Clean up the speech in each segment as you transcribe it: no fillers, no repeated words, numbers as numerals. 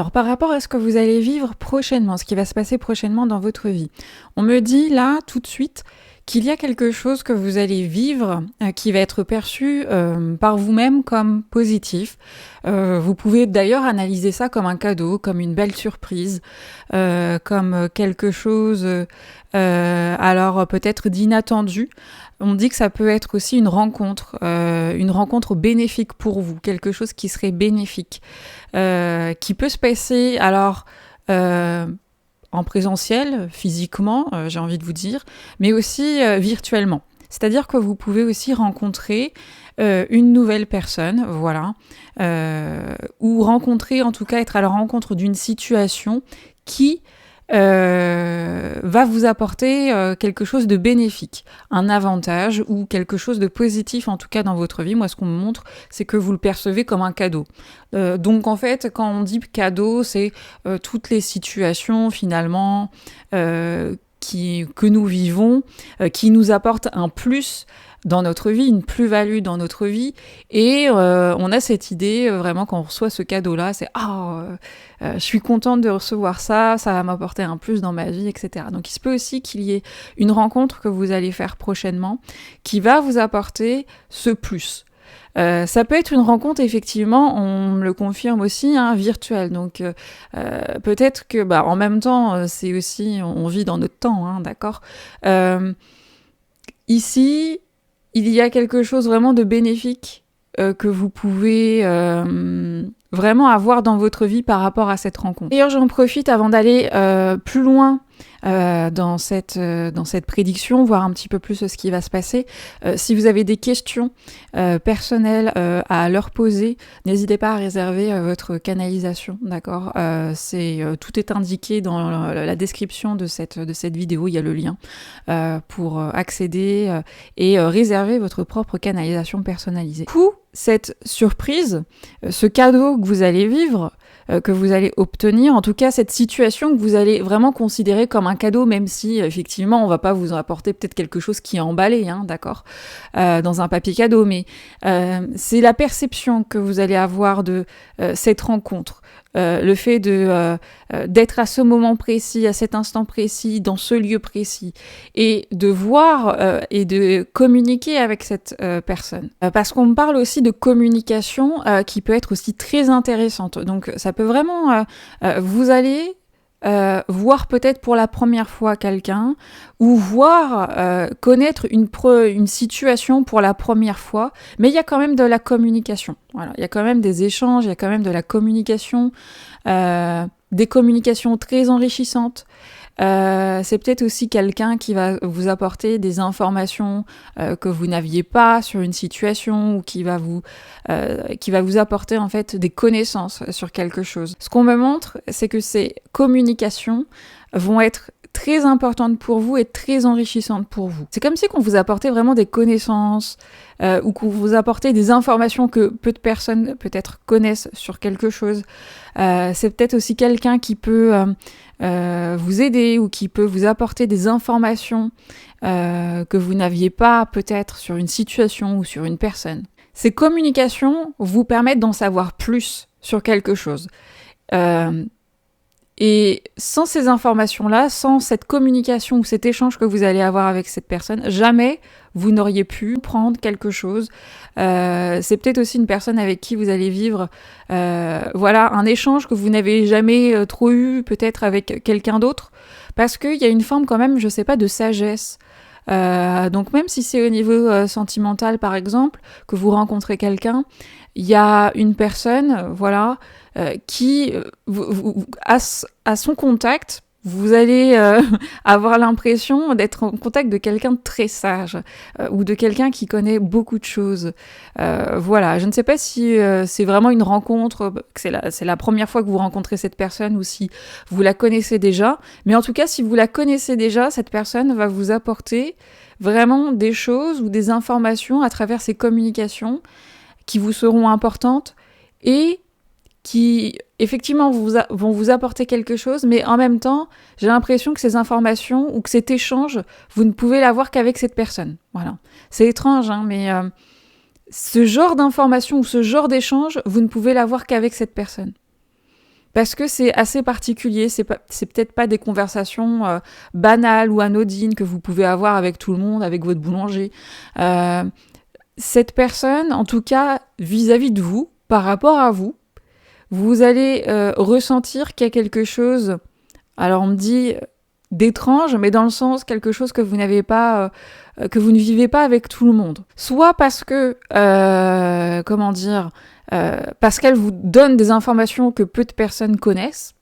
Alors par rapport à ce que vous allez vivre prochainement, ce qui va se passer prochainement dans votre vie, on me dit là tout de suite qu'il y a quelque chose que vous allez vivre qui va être perçu par vous-même comme positif. Vous pouvez d'ailleurs analyser ça comme un cadeau, comme une belle surprise, comme quelque chose alors peut-être d'inattendu. On dit que ça peut être aussi une rencontre bénéfique pour vous, quelque chose qui serait bénéfique, qui peut se passer alors en présentiel, physiquement, j'ai envie de vous dire, mais aussi virtuellement. C'est-à-dire que vous pouvez aussi rencontrer une nouvelle personne, voilà, ou rencontrer, en tout cas, être à la rencontre d'une situation qui va vous apporter quelque chose de bénéfique, un avantage ou quelque chose de positif en tout cas dans votre vie. Moi, ce qu'on me montre, c'est que vous le percevez comme un cadeau. Donc en fait, quand on dit cadeau, c'est toutes les situations finalement que nous vivons, qui nous apportent un plus dans notre vie, une plus-value dans notre vie, et on a cette idée vraiment quand on reçoit ce cadeau-là, c'est je suis contente de recevoir ça, ça va m'apporter un plus dans ma vie, etc. Donc il se peut aussi qu'il y ait une rencontre que vous allez faire prochainement qui va vous apporter ce plus. Ça peut être une rencontre, effectivement, on me le confirme aussi, virtuelle. Donc peut-être que, en même temps, c'est aussi, on vit dans notre temps, d'accord. Ici, il y a quelque chose vraiment de bénéfique que vous pouvez vraiment avoir dans votre vie par rapport à cette rencontre. D'ailleurs, j'en profite avant d'aller plus loin dans cette prédiction, voir un petit peu plus ce qui va se passer. Si vous avez des questions personnelles à leur poser, n'hésitez pas à réserver votre canalisation, d'accord. Tout est indiqué dans la description de cette vidéo, il y a le lien pour accéder et réserver votre propre canalisation personnalisée. Du coup, cette surprise, ce cadeau que vous allez vivre, que vous allez obtenir, en tout cas cette situation que vous allez vraiment considérer comme un cadeau, même si effectivement on va pas vous apporter peut-être quelque chose qui est emballé, d'accord, dans un papier cadeau, mais c'est la perception que vous allez avoir de cette rencontre, le fait d'être à ce moment précis, à cet instant précis, dans ce lieu précis, et de voir et de communiquer avec cette personne. Parce qu'on me parle aussi de communication qui peut être aussi très intéressante. Donc ça peut vraiment... vous allez voir peut-être pour la première fois quelqu'un, ou voir connaître une situation pour la première fois, mais il y a quand même de la communication. Voilà, il y a quand même des échanges, il y a quand même de la communication, des communications très enrichissantes. C'est peut-être aussi quelqu'un qui va vous apporter des informations que vous n'aviez pas sur une situation, ou qui va vous apporter en fait des connaissances sur quelque chose. Ce qu'on me montre, c'est que ces communications vont être très importantes pour vous et très enrichissantes pour vous. C'est comme si qu'on vous apportait vraiment des connaissances ou qu'on vous apportait des informations que peu de personnes peut-être connaissent sur quelque chose. C'est peut-être aussi quelqu'un qui peut vous aider ou qui peut vous apporter des informations que vous n'aviez pas peut-être sur une situation ou sur une personne. Ces communications vous permettent d'en savoir plus sur quelque chose. Et sans ces informations-là, sans cette communication ou cet échange que vous allez avoir avec cette personne, jamais vous n'auriez pu prendre quelque chose. C'est peut-être aussi une personne avec qui vous allez vivre un échange que vous n'avez jamais trop eu, peut-être avec quelqu'un d'autre, parce qu'il y a une forme quand même, je sais pas, de sagesse. Donc même si c'est au niveau sentimental par exemple, que vous rencontrez quelqu'un, il y a une personne, qui à son contact, vous allez avoir l'impression d'être en contact de quelqu'un de très sage ou de quelqu'un qui connaît beaucoup de choses. Je ne sais pas si c'est vraiment une rencontre, que c'est la première fois que vous rencontrez cette personne ou si vous la connaissez déjà. Mais en tout cas, si vous la connaissez déjà, cette personne va vous apporter vraiment des choses ou des informations à travers ses communications qui vous seront importantes et qui effectivement vont vous apporter quelque chose, mais en même temps, j'ai l'impression que ces informations ou que cet échange, vous ne pouvez l'avoir qu'avec cette personne. Voilà. C'est étrange, mais ce genre d'information ou ce genre d'échange, vous ne pouvez l'avoir qu'avec cette personne. parce que c'est assez particulier, c'est peut-être pas des conversations banales ou anodines que vous pouvez avoir avec tout le monde, avec votre boulanger. Cette personne, en tout cas, vis-à-vis de vous, par rapport à vous, vous allez ressentir qu'il y a quelque chose, alors on me dit d'étrange, mais dans le sens quelque chose que vous n'avez pas, que vous ne vivez pas avec tout le monde. Soit parce que, parce qu'elle vous donne des informations que peu de personnes connaissent,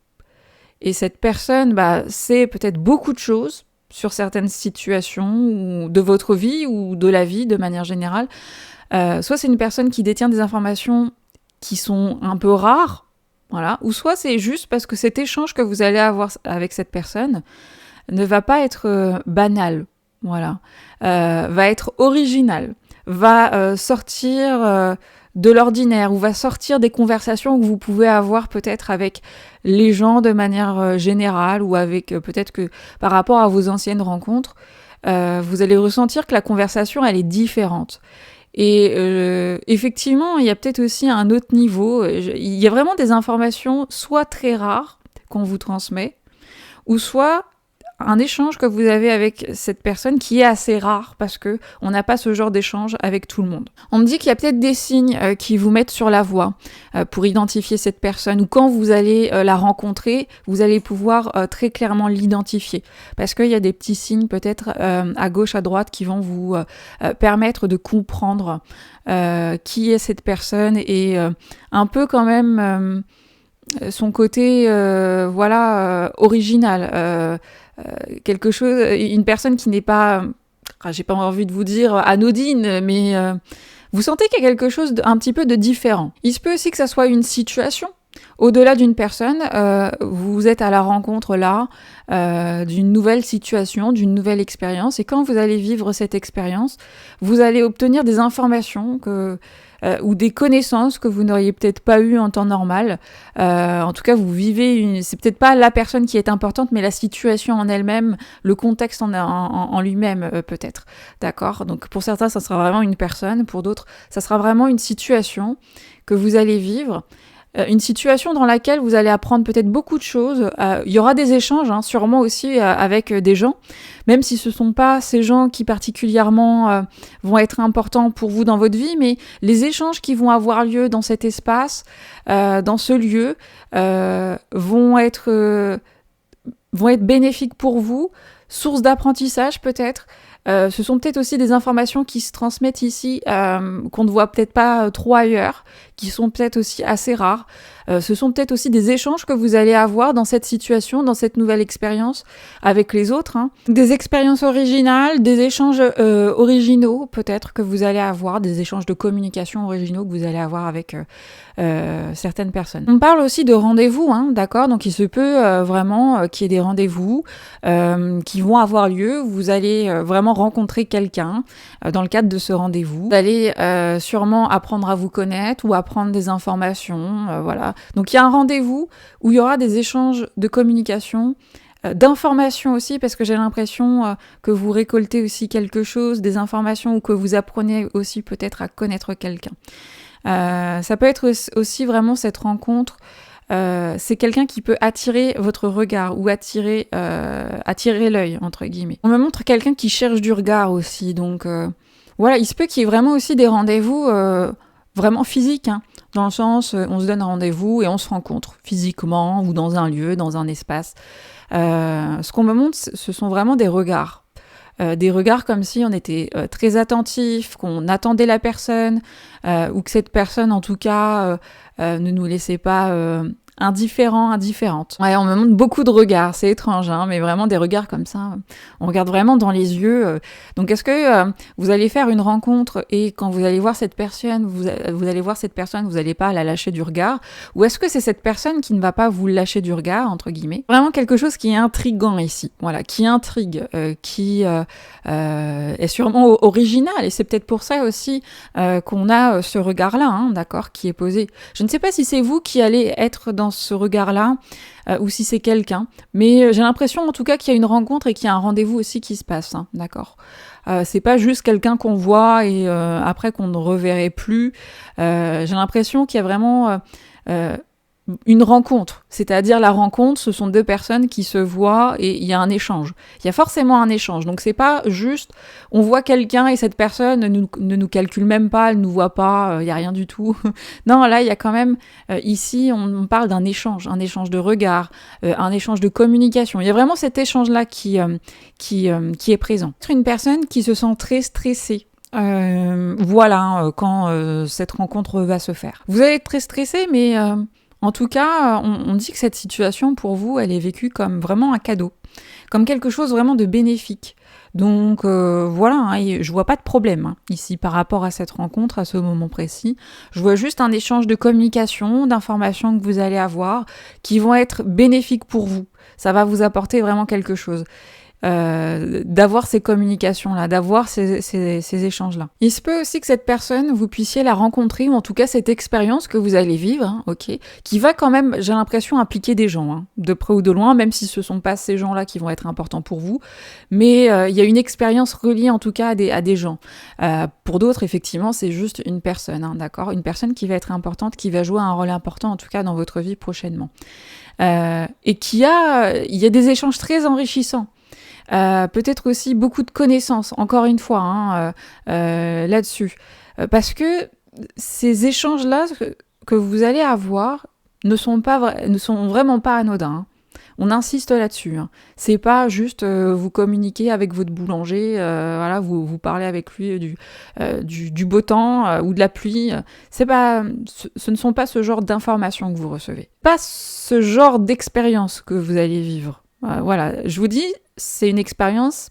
et cette personne sait peut-être beaucoup de choses sur certaines situations ou de votre vie ou de la vie de manière générale. Soit c'est une personne qui détient des informations qui sont un peu rares, voilà, ou soit c'est juste parce que cet échange que vous allez avoir avec cette personne ne va pas être banal, voilà, va être original, va sortir de l'ordinaire, ou va sortir des conversations que vous pouvez avoir peut-être avec les gens de manière générale, ou avec peut-être que par rapport à vos anciennes rencontres, vous allez ressentir que la conversation, elle est différente. Et effectivement, il y a peut-être aussi un autre niveau. Il y a vraiment des informations soit très rares qu'on vous transmet, ou soit un échange que vous avez avec cette personne qui est assez rare parce que on n'a pas ce genre d'échange avec tout le monde. On me dit qu'il y a peut-être des signes qui vous mettent sur la voie pour identifier cette personne, ou quand vous allez la rencontrer, vous allez pouvoir très clairement l'identifier parce qu'il y a des petits signes peut-être à gauche, à droite qui vont vous permettre de comprendre qui est cette personne et un peu quand même son côté original. Quelque chose, une personne qui n'est pas, j'ai pas envie de vous dire anodine, mais vous sentez qu'il y a quelque chose un petit peu de différent. Il se peut aussi que ça soit une situation. Au-delà d'une personne, vous êtes à la rencontre là d'une nouvelle situation, d'une nouvelle expérience, et quand vous allez vivre cette expérience, vous allez obtenir des informations ou des connaissances que vous n'auriez peut-être pas eues en temps normal. En tout cas, vous vivez c'est peut-être pas la personne qui est importante, mais la situation en elle-même, le contexte en lui-même peut-être. D'accord ? Donc pour certains, ça sera vraiment une personne, pour d'autres, ça sera vraiment une situation que vous allez vivre. Une situation dans laquelle vous allez apprendre peut-être beaucoup de choses. Il y aura des échanges, sûrement aussi avec des gens, même si ce ne sont pas ces gens qui particulièrement vont être importants pour vous dans votre vie, mais les échanges qui vont avoir lieu dans cet espace, dans ce lieu, vont être bénéfiques pour vous, source d'apprentissage peut-être. Ce sont peut-être aussi des informations qui se transmettent ici, qu'on ne voit peut-être pas trop ailleurs, qui sont peut-être aussi assez rares. Ce sont peut-être aussi des échanges que vous allez avoir dans cette situation, dans cette nouvelle expérience avec les autres. Des expériences originales, des échanges originaux peut-être que vous allez avoir, des échanges de communication originaux que vous allez avoir avec certaines personnes. On parle aussi de rendez-vous, d'accord ? Donc il se peut vraiment qu'il y ait des rendez-vous qui vont avoir lieu. Vous allez vraiment rencontrer quelqu'un dans le cadre de ce rendez-vous. Vous allez sûrement apprendre à vous connaître ou apprendre des informations, voilà. Donc il y a un rendez-vous où il y aura des échanges de communication, d'informations aussi, parce que j'ai l'impression que vous récoltez aussi quelque chose, des informations, ou que vous apprenez aussi peut-être à connaître quelqu'un. Ça peut être aussi vraiment cette rencontre. C'est quelqu'un qui peut attirer votre regard ou attirer l'œil, entre guillemets. On me montre quelqu'un qui cherche du regard aussi, donc voilà, il se peut qu'il y ait vraiment aussi des rendez-vous vraiment physiques, dans le sens on se donne un rendez-vous et on se rencontre physiquement ou dans un lieu, dans un espace. Ce qu'on me montre, ce sont vraiment des regards. Des regards comme si on était très attentif, qu'on attendait la personne, ou que cette personne, en tout cas, ne nous laissait pas indifférente. Ouais, on me montre beaucoup de regards, c'est étrange, mais vraiment des regards comme ça. On regarde vraiment dans les yeux. Donc est-ce que vous allez faire une rencontre et quand vous allez voir cette personne, vous allez voir cette personne, vous n'allez pas la lâcher du regard, ou est-ce que c'est cette personne qui ne va pas vous lâcher du regard, entre guillemets ? Vraiment quelque chose qui est intriguant ici, voilà, qui intrigue, qui est sûrement original, et c'est peut-être pour ça aussi qu'on a ce regard-là, d'accord, qui est posé. Je ne sais pas si c'est vous qui allez être dans ce regard-là, ou si c'est quelqu'un, mais j'ai l'impression en tout cas qu'il y a une rencontre et qu'il y a un rendez-vous aussi qui se passe, d'accord. C'est pas juste quelqu'un qu'on voit et après qu'on ne reverrait plus. J'ai l'impression qu'il y a vraiment une rencontre, c'est-à-dire la rencontre, ce sont deux personnes qui se voient et il y a un échange. Il y a forcément un échange, donc c'est pas juste on voit quelqu'un et cette personne ne nous calcule même pas, elle nous voit pas, il y a rien du tout. Non, là il y a quand même, ici on parle d'un échange, un échange de regards, un échange de communication. Il y a vraiment cet échange-là qui est présent. Une personne qui se sent très stressée. Quand cette rencontre va se faire. Vous allez être très stressé, mais en tout cas, on dit que cette situation, pour vous, elle est vécue comme vraiment un cadeau, comme quelque chose vraiment de bénéfique. Donc je vois pas de problème ici par rapport à cette rencontre, à ce moment précis. Je vois juste un échange de communication, d'informations que vous allez avoir, qui vont être bénéfiques pour vous. Ça va vous apporter vraiment quelque chose. D'avoir ces communications-là, d'avoir ces échanges-là. Il se peut aussi que cette personne, vous puissiez la rencontrer, ou en tout cas cette expérience que vous allez vivre, qui va quand même, j'ai l'impression, impliquer des gens, de près ou de loin, même si ce ne sont pas ces gens-là qui vont être importants pour vous, mais il y a une expérience reliée en tout cas à des gens. Pour d'autres, effectivement, c'est juste une personne, d'accord ? Une personne qui va être importante, qui va jouer un rôle important en tout cas dans votre vie prochainement. Et il y a des échanges très enrichissants. Peut-être aussi beaucoup de connaissances, encore une fois, là-dessus. Parce que ces échanges-là que vous allez avoir ne sont vraiment pas anodins. On insiste là-dessus. C'est pas juste vous communiquer avec votre boulanger, vous parlez avec lui du beau temps ou de la pluie. Ce ne sont pas ce genre d'informations que vous recevez. Pas ce genre d'expérience que vous allez vivre. Je vous dis, c'est une expérience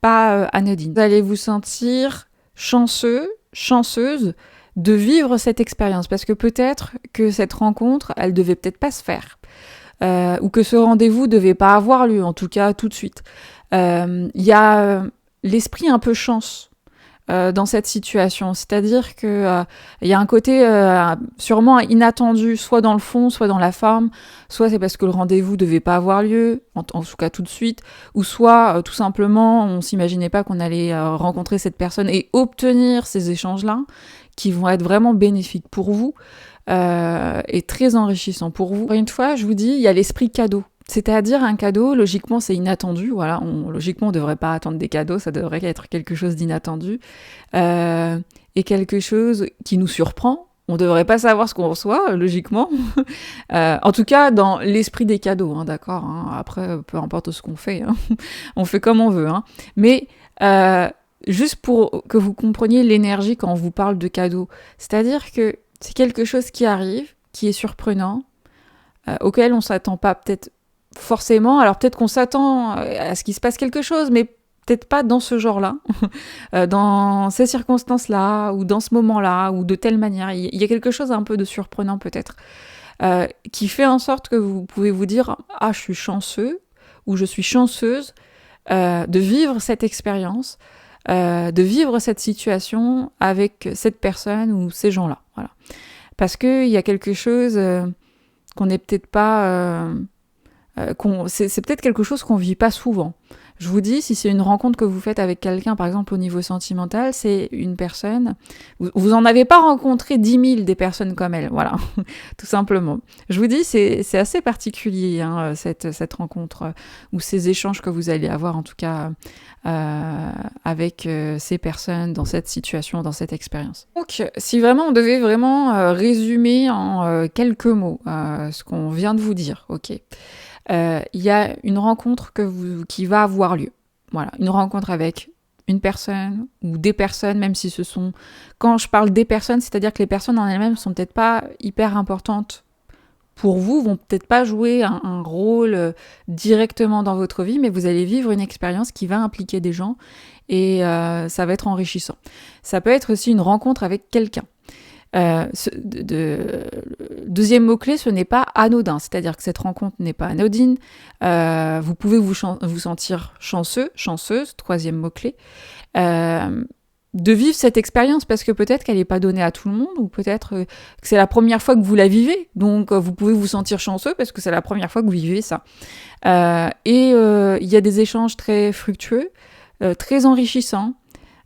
pas anodine. Vous allez vous sentir chanceuse de vivre cette expérience, parce que peut-être que cette rencontre, elle devait peut-être pas se faire, ou que ce rendez-vous devait pas avoir lieu, en tout cas tout de suite. Il y a l'esprit un peu chance dans cette situation, c'est-à-dire que il y a un côté sûrement inattendu, soit dans le fond, soit dans la forme, soit c'est parce que le rendez-vous devait pas avoir lieu, en tout cas tout de suite, ou soit tout simplement on s'imaginait pas qu'on allait rencontrer cette personne et obtenir ces échanges-là qui vont être vraiment bénéfiques pour vous et très enrichissants pour vous. Encore une fois, je vous dis, il y a l'esprit cadeau. C'est-à-dire un cadeau, logiquement, c'est inattendu. Logiquement, on ne devrait pas attendre des cadeaux, ça devrait être quelque chose d'inattendu. Et quelque chose qui nous surprend. On ne devrait pas savoir ce qu'on reçoit, logiquement. En tout cas, dans l'esprit des cadeaux, d'accord. Après, peu importe ce qu'on fait. On fait comme on veut. Mais juste pour que vous compreniez l'énergie quand on vous parle de cadeaux. C'est-à-dire que c'est quelque chose qui arrive, qui est surprenant, auquel on ne s'attend pas peut-être forcément, alors peut-être qu'on s'attend à ce qu'il se passe quelque chose, mais peut-être pas dans ce genre-là, dans ces circonstances-là, ou dans ce moment-là, ou de telle manière. Il y a quelque chose un peu de surprenant peut-être, qui fait en sorte que vous pouvez vous dire « Ah, je suis chanceux » ou « Je suis chanceuse de vivre cette expérience, de vivre cette situation avec cette personne ou ces gens-là. » Voilà. Parce qu'il y a quelque chose qu'on n'est peut-être pas... c'est peut-être quelque chose qu'on vit pas souvent. Je vous dis, si c'est une rencontre que vous faites avec quelqu'un, par exemple au niveau sentimental, c'est une personne, vous en avez pas rencontré 10 000 des personnes comme elle, voilà, tout simplement. Je vous dis, c'est assez particulier, cette rencontre, ou ces échanges que vous allez avoir, en tout cas, avec ces personnes, dans cette situation, dans cette expérience. Donc, si vraiment on devait vraiment résumer en quelques mots ce qu'on vient de vous dire, ok. Il y a une rencontre qui va avoir lieu. Voilà, une rencontre avec une personne ou des personnes, même si ce sont... Quand je parle des personnes, c'est-à-dire que les personnes en elles-mêmes sont peut-être pas hyper importantes pour vous, vont peut-être pas jouer un rôle directement dans votre vie, mais vous allez vivre une expérience qui va impliquer des gens et ça va être enrichissant. Ça peut être aussi une rencontre avec quelqu'un. Deuxième mot-clé, ce n'est pas anodin, c'est-à-dire que cette rencontre n'est pas anodine, vous pouvez vous sentir chanceuse, troisième mot-clé, de vivre cette expérience parce que peut-être qu'elle n'est pas donnée à tout le monde ou peut-être que c'est la première fois que vous la vivez, donc vous pouvez vous sentir chanceux parce que c'est la première fois que vous vivez ça. Il y a des échanges très fructueux, très enrichissants,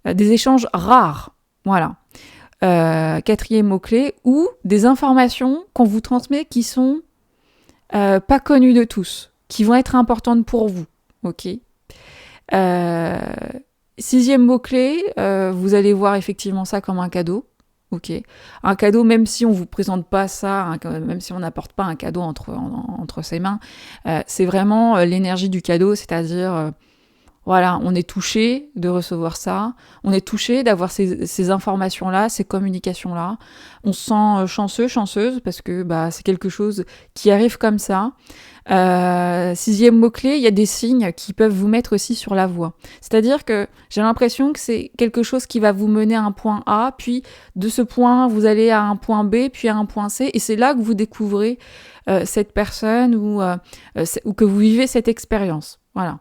des échanges rares, voilà. Quatrième mot-clé, ou des informations qu'on vous transmet qui sont pas connues de tous, qui vont être importantes pour vous. Ok. Sixième mot-clé, vous allez voir effectivement ça comme un cadeau. Ok. Un cadeau, même si on vous présente pas ça, même si on n'apporte pas un cadeau entre ses mains, c'est vraiment l'énergie du cadeau, c'est-à-dire voilà, on est touché de recevoir ça, on est touché d'avoir ces informations-là, ces communications-là. On se sent chanceux, chanceuse, parce que c'est quelque chose qui arrive comme ça. Sixième mot-clé, il y a des signes qui peuvent vous mettre aussi sur la voie. C'est-à-dire que j'ai l'impression que c'est quelque chose qui va vous mener à un point A, puis de ce point, vous allez à un point B, puis à un point C, et c'est là que vous découvrez cette personne ou que vous vivez cette expérience. Voilà.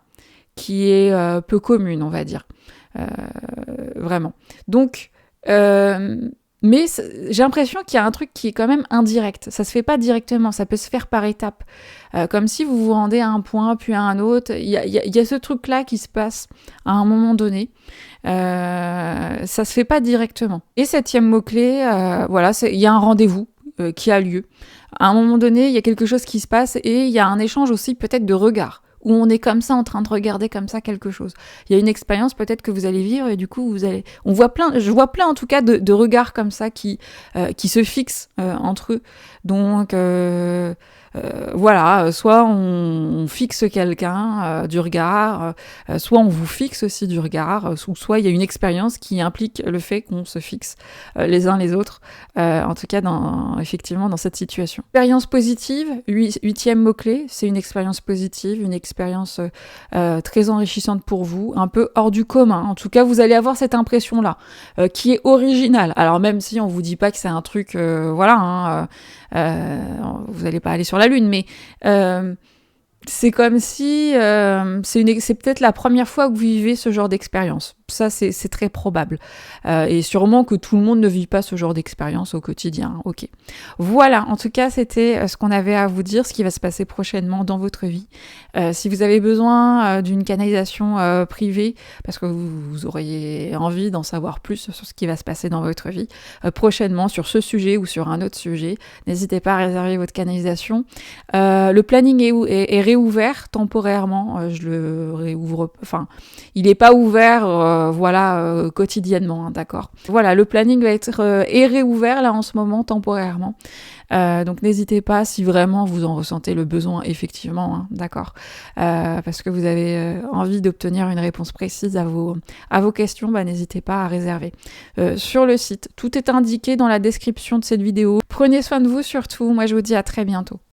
Qui est peu commune, on va dire. Vraiment. Donc, mais j'ai l'impression qu'il y a un truc qui est quand même indirect. Ça se fait pas directement, ça peut se faire par étapes. Comme si vous vous rendez à un point, puis à un autre. Il y a ce truc-là qui se passe à un moment donné. Ça se fait pas directement. Et septième mot-clé, voilà, il y a un rendez-vous qui a lieu. À un moment donné, il y a quelque chose qui se passe et il y a un échange aussi peut-être de regards, où on est comme ça en train de regarder comme ça quelque chose. Il y a une expérience peut-être que vous allez vivre et du coup je vois plein en tout cas de regards comme ça qui se fixent entre eux. Donc voilà, soit on fixe quelqu'un du regard, soit on vous fixe aussi du regard, ou soit il y a une expérience qui implique le fait qu'on se fixe les uns les autres, en tout cas effectivement dans cette situation. Expérience positive, huitième mot-clé, c'est une expérience positive, une expérience très enrichissante pour vous, un peu hors du commun. En tout cas, vous allez avoir cette impression-là, qui est originale. Alors même si on vous dit pas que c'est un truc, voilà, vous n'allez pas aller sur la Lune, mais c'est comme si c'est peut-être la première fois que vous vivez ce genre d'expérience. Ça, c'est très probable. Et sûrement que tout le monde ne vit pas ce genre d'expérience au quotidien. Ok. Voilà, en tout cas, c'était ce qu'on avait à vous dire, ce qui va se passer prochainement dans votre vie. Si vous avez besoin d'une canalisation privée, parce que vous auriez envie d'en savoir plus sur ce qui va se passer dans votre vie, prochainement sur ce sujet ou sur un autre sujet, n'hésitez pas à réserver votre canalisation. Le planning est réouvert temporairement. Je le réouvre, enfin, il n'est pas ouvert quotidiennement, hein, d'accord. Voilà, le planning va être est réouvert là en ce moment temporairement. Donc n'hésitez pas si vraiment vous en ressentez le besoin, effectivement, hein, d'accord. Parce que vous avez envie d'obtenir une réponse précise à vos questions, n'hésitez pas à réserver. Sur le site, tout est indiqué dans la description de cette vidéo. Prenez soin de vous surtout. Moi, je vous dis à très bientôt.